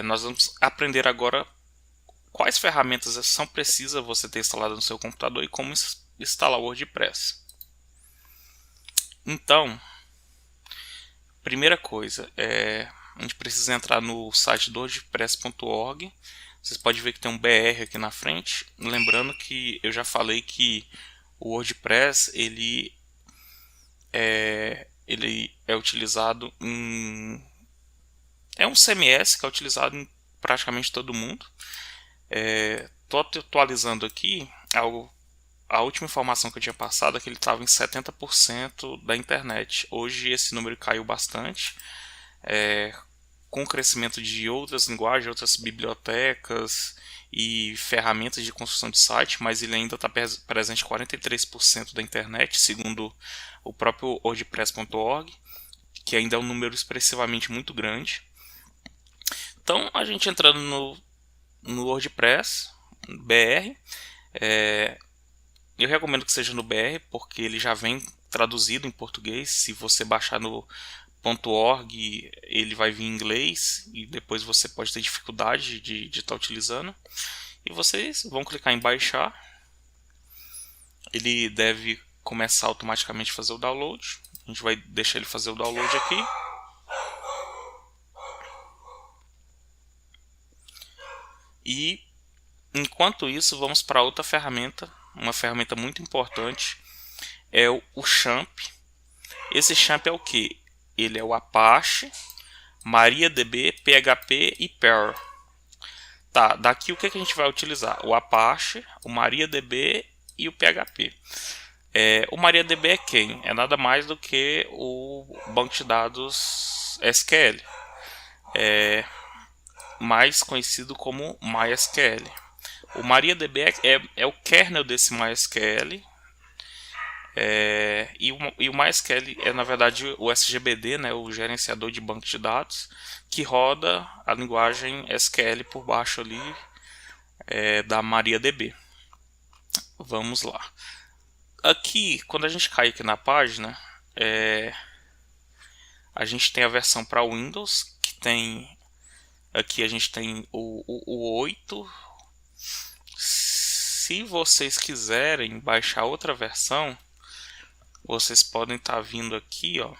Nós vamos aprender agora quais ferramentas são precisas você ter instalado no seu computador e como instalar o WordPress. Então, primeira coisa, a gente precisa entrar no site do wordpress.org. Vocês podem ver que tem um BR aqui na frente. Lembrando que eu já falei que o WordPress ele é utilizado em... É um CMS que é utilizado em praticamente todo mundo. Estou atualizando aqui a última informação que eu tinha passado é que ele estava em 70% da internet. Hoje esse número caiu bastante, com o crescimento de outras linguagens, outras bibliotecas e ferramentas de construção de site, mas ele ainda está presente em 43% da internet, segundo o próprio WordPress.org, que ainda é um número expressivamente muito grande. Então, a gente entrando no WordPress BR, eu recomendo que seja no BR, porque ele já vem traduzido em português. Se você baixar no .org, ele vai vir em inglês e depois você pode ter dificuldade de estar utilizando. E vocês vão clicar em baixar. Ele deve começar automaticamente a fazer o download. A gente vai deixar ele fazer o download aqui. E enquanto isso, vamos para outra ferramenta, uma ferramenta muito importante, é o Champ. Esse Champ é o que? Ele é o Apache, MariaDB, PHP e Perl. Tá, daqui o que a gente vai utilizar? O Apache, o MariaDB e o PHP. O MariaDB é quem? É nada mais do que o banco de dados SQL, mais conhecido como MySQL. O MariaDB é o kernel desse MySQL, e o MySQL é na verdade o SGBD, né, o gerenciador de banco de dados, que roda a linguagem SQL por baixo ali da MariaDB. Vamos lá. Aqui, quando a gente cai aqui na página, a gente tem a versão para Windows, que tem aqui a gente tem o 8. Se vocês quiserem baixar outra versão, vocês podem estar vindo aqui, ó,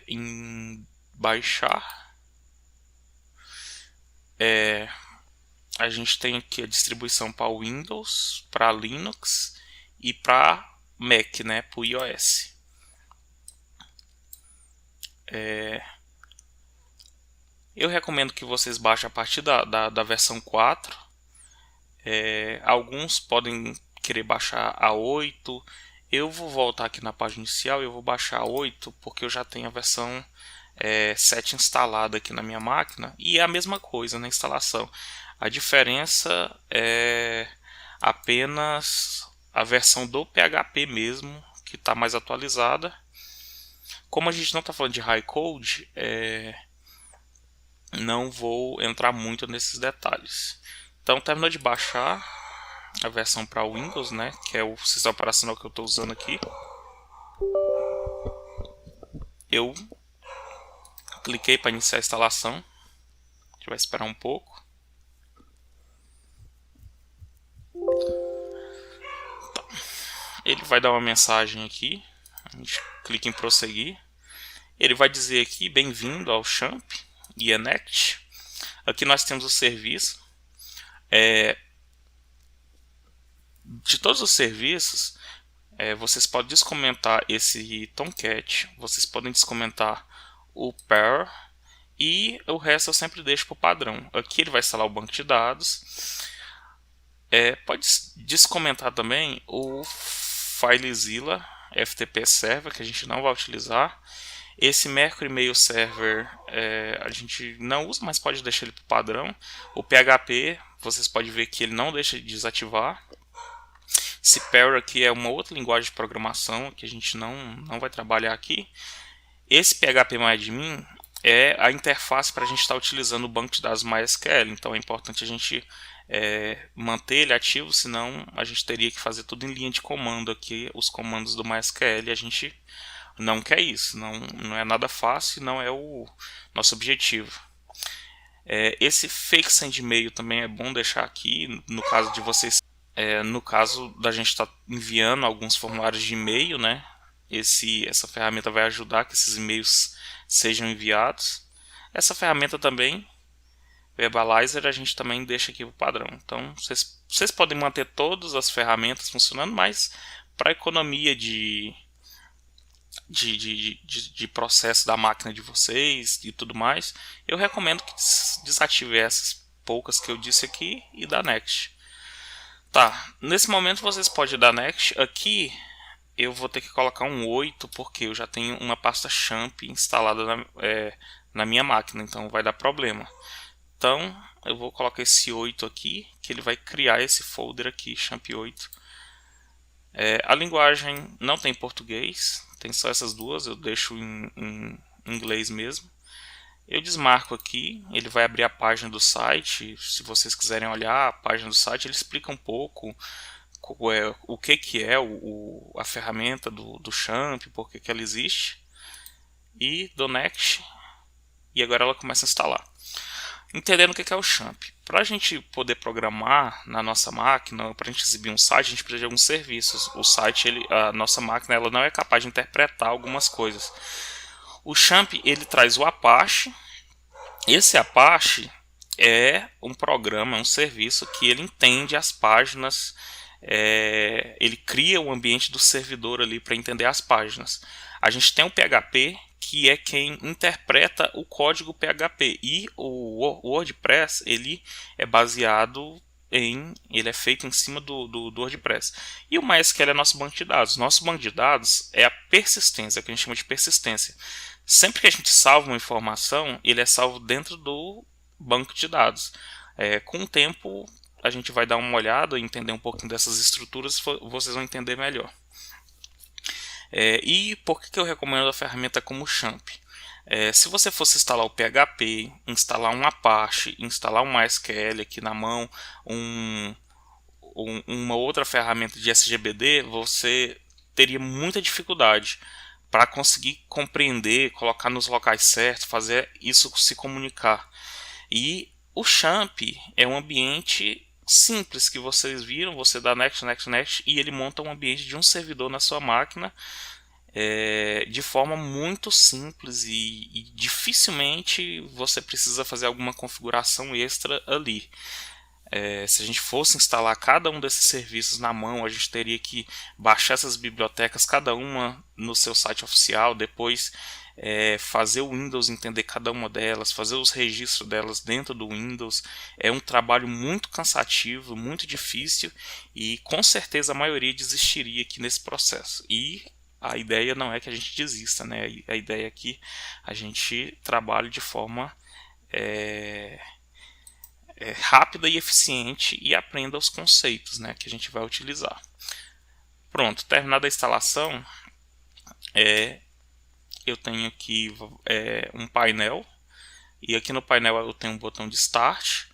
em baixar. A gente tem aqui a distribuição para Windows, para Linux e para Mac, né, para o iOS. Eu recomendo que vocês baixem a partir da versão 4. Alguns podem querer baixar a 8. Eu vou voltar aqui na página inicial e eu vou baixar a 8 porque eu já tenho a versão 7 instalada aqui na minha máquina, e é a mesma coisa na instalação. A diferença é apenas a versão do PHP mesmo, que está mais atualizada. Como a gente não está falando de high code, não vou entrar muito nesses detalhes. Então, terminou de baixar a versão para Windows, né, que é o sistema operacional que eu estou usando aqui. Eu cliquei para iniciar a instalação. A gente vai esperar um pouco. Tá. Ele vai dar uma mensagem aqui. A gente clica em prosseguir. Ele vai dizer aqui: bem-vindo ao Champ e Enact. Aqui nós temos o serviço. De todos os serviços, vocês podem descomentar esse Tomcat, vocês podem descomentar o Perl, e o resto eu sempre deixo para o padrão. Aqui ele vai instalar o banco de dados. Pode descomentar também o FileZilla FTP Server, que a gente não vai utilizar. Esse Mercury Mail Server a gente não usa, mas pode deixar ele para o padrão. O PHP, vocês podem ver que ele não deixa de desativar. Esse Perl aqui é uma outra linguagem de programação que a gente não vai trabalhar aqui. Esse PHP-MyAdmin é a interface para a gente estar utilizando o banco de dados MySQL. Então é importante a gente manter ele ativo, senão a gente teria que fazer tudo em linha de comando aqui, os comandos do MySQL, e a gente não quer isso, não é nada fácil, não é o nosso objetivo. Esse fake send e-mail também é bom deixar aqui, no caso de vocês, no caso da gente estar enviando alguns formulários de e-mail, né? Essa ferramenta vai ajudar que esses e-mails sejam enviados. Essa ferramenta também, Verbalizer, a gente também deixa aqui o padrão. Então vocês podem manter todas as ferramentas funcionando, mas para economia de processo da máquina de vocês e tudo mais, eu recomendo que desative essas poucas que eu disse aqui e dá next. Tá, nesse momento vocês podem dar next. Aqui eu vou ter que colocar um 8 porque eu já tenho uma pasta champ instalada na minha máquina, então vai dar problema. Então eu vou colocar esse 8 aqui, que ele vai criar esse folder aqui, champ 8. A linguagem não tem português, tem só essas duas, eu deixo em inglês mesmo. Eu desmarco aqui, ele vai abrir a página do site. Se vocês quiserem olhar a página do site, ele explica um pouco o que é a ferramenta do Champ, por que ela existe. E dou Next, e agora ela começa a instalar. Entendendo o que é o Champ. Para a gente poder programar na nossa máquina, para a gente exibir um site, a gente precisa de alguns serviços. O site, a nossa máquina, ela não é capaz de interpretar algumas coisas. O Champ, ele traz o Apache. Esse Apache é um programa, é um serviço que ele entende as páginas, ele cria o ambiente do servidor ali para entender as páginas. A gente tem o PHP, que é quem interpreta o código PHP, e o WordPress ele é baseado ele é feito em cima do WordPress. E o MySQL é nosso banco de dados. Nosso banco de dados é a persistência, que a gente chama de persistência. Sempre que a gente salva uma informação, ele é salvo dentro do banco de dados. Com o tempo, a gente vai dar uma olhada e entender um pouquinho dessas estruturas, vocês vão entender melhor. E por que eu recomendo a ferramenta como Champ? Se você fosse instalar o PHP, instalar um Apache, instalar um MySQL aqui na mão, uma outra ferramenta de SGBD, você teria muita dificuldade para conseguir compreender, colocar nos locais certos, fazer isso se comunicar. E o Champ é um ambiente simples que vocês viram, você dá next, next, next, e ele monta um ambiente de um servidor na sua máquina, de forma muito simples, e dificilmente você precisa fazer alguma configuração extra ali. Se a gente fosse instalar cada um desses serviços na mão, a gente teria que baixar essas bibliotecas, cada uma no seu site oficial, depois fazer o Windows entender cada uma delas, fazer os registros delas dentro do Windows. É um trabalho muito cansativo, muito difícil, e com certeza a maioria desistiria aqui nesse processo. E a ideia não é que a gente desista, né? A ideia é que a gente trabalhe de forma rápida e eficiente e aprenda os conceitos, né, que a gente vai utilizar. Pronto, terminada a instalação, eu tenho aqui um painel, e aqui no painel eu tenho um botão de Start.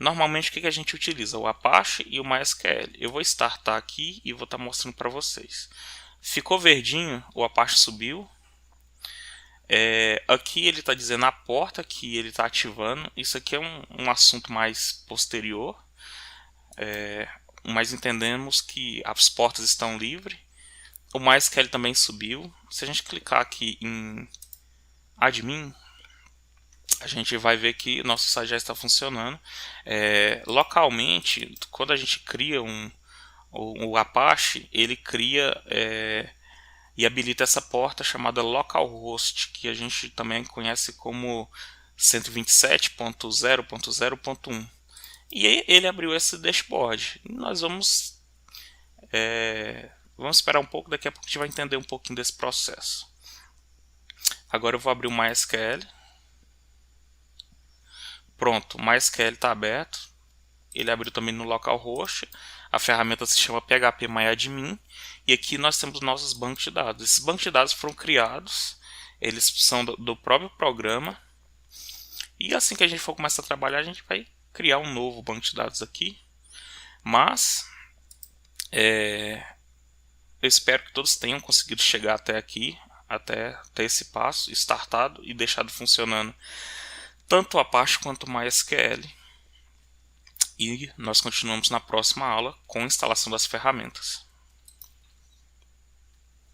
Normalmente o que a gente utiliza? O Apache e o MySQL. Eu vou startar aqui e vou estar mostrando para vocês. Ficou verdinho, o Apache subiu. Aqui ele está dizendo a porta que ele está ativando. Isso aqui é um assunto mais posterior, mas entendemos que as portas estão livres. O MySQL também subiu. Se a gente clicar aqui em Admin, a gente vai ver que nosso site já está funcionando. Localmente, quando a gente cria o Apache, ele cria e habilita essa porta chamada localhost, que a gente também conhece como 127.0.0.1. E aí ele abriu esse dashboard. E nós vamos esperar um pouco, daqui a pouco a gente vai entender um pouquinho desse processo. Agora eu vou abrir o MySQL. Pronto, o MySQL está aberto. Ele abriu também no localhost. A ferramenta se chama phpMyAdmin. E aqui nós temos nossos bancos de dados. Esses bancos de dados foram criados, eles são do próprio programa. E assim que a gente for começar a trabalhar, a gente vai criar um novo banco de dados aqui. Mas eu espero que todos tenham conseguido chegar até aqui. até ter esse passo, startado e deixado funcionando tanto a Apache quanto o MySQL. E nós continuamos na próxima aula com a instalação das ferramentas.